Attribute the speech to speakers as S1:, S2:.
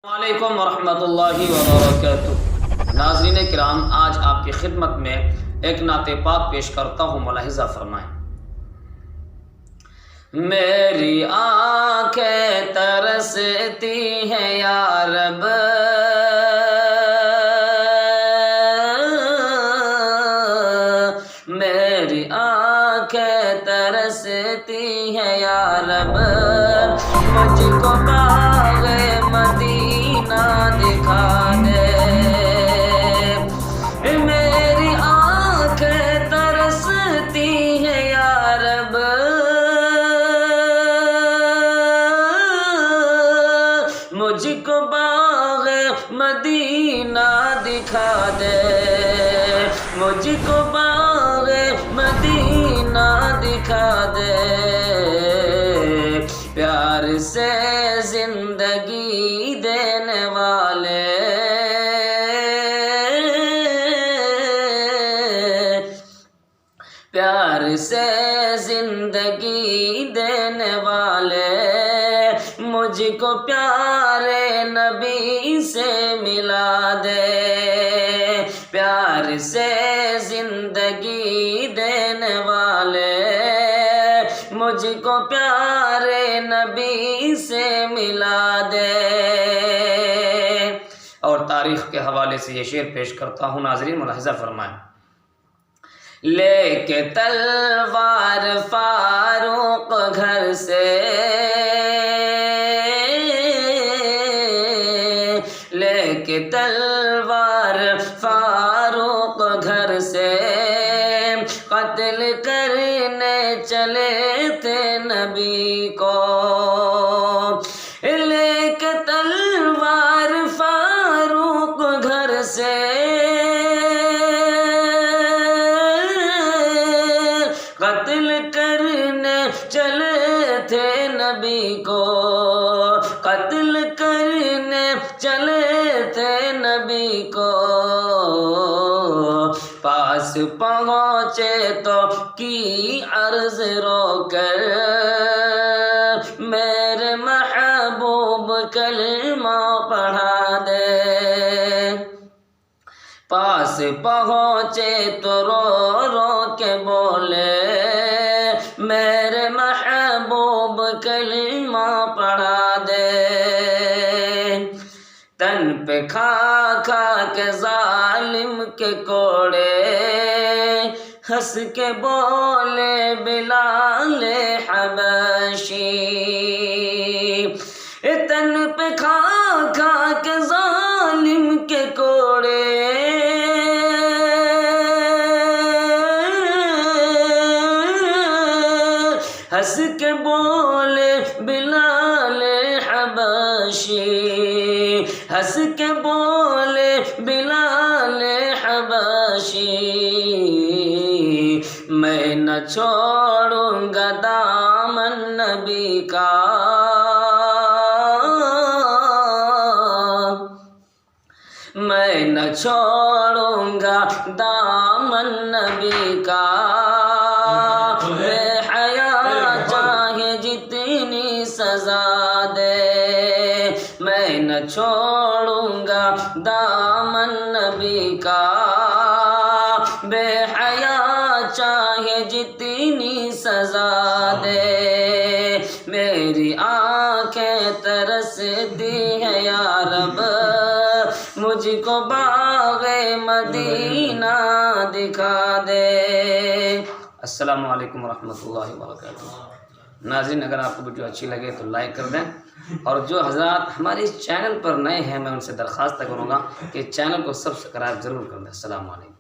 S1: السلام علیکم ورحمۃ اللہ وبرکاتہ۔ ناظرین کرام، آج آپ کی خدمت میں ایک نعت پاک پیش کرتا ہوں، ملاحظہ فرمائیں۔ میری آنکھیں ترستی ہیں یا رب، میری آنکھیں ترستی ہیں یا رب، مجھ کو باغ مدینہ دکھا دے۔ میری آنکھیں ترستی ہیں یا رب، مجھ کو باغ مدینہ دکھا دے، مجھ کو باغ مدینہ دکھا دے۔ پیار سے زندگی دینے والے، پیار سے زندگی دینے والے، مجھ کو پیارے نبی سے ملا دے۔ پیار سے زندگی دینے والے، مجھ کو پیارے نبی سے ملا دے۔ اور تاریخ کے حوالے سے یہ شعر پیش کرتا ہوں، ناظرین ملاحظہ فرمائیں۔ لے کے تلوار فاروق گھر سے، لے کے تلوار فاروق گھر سے، قتل کرنے چلے تھے نبی کو۔ لے کے تلوار فاروق گھر سے، قتل کرنے چلے تھے نبی کو، قتل کرنے چلے تھے نبی کو۔ پاس پہنچے تو کی عرض رو کر، میرے محبوب کلمہ پڑھا دے۔ پاس پہنچے تو رو رو کے بولے، میرے محبوب کلمہ پڑھا دے۔ تن پہ کھا کھا کے ظالم کے کوڑے، ہنس کے بولے بلال حبشی۔ تن پہ کھا کھا کے ظالم کے کوڑے، ہنس کے بولے بلال حبشی، ہنس کے بولے بلال حبشی۔ میں نہ چھوڑوں گا دامن نبی کا، میں نہ چھوڑوں گا دامن نبی کا۔ بے حیا چاہے جتنی سزا دے، میں نہ چھوڑوں گا دامن نبی کا۔ بے حیا چاہے جتنی سزا دے، میری آنکھیں ترستی ہیں یا رب، مجھ کو باغ مدینہ دکھا دے۔ السلام علیکم ورحمۃ اللہ وبرکاتہ۔ ناظرین، اگر آپ کو ویڈیو اچھی لگے تو لائک کر دیں، اور جو حضرات ہمارے اس چینل پر نئے ہیں، میں ان سے درخواست کروں گا کہ چینل کو سبسکرائب ضرور کر دیں۔ السلام علیکم۔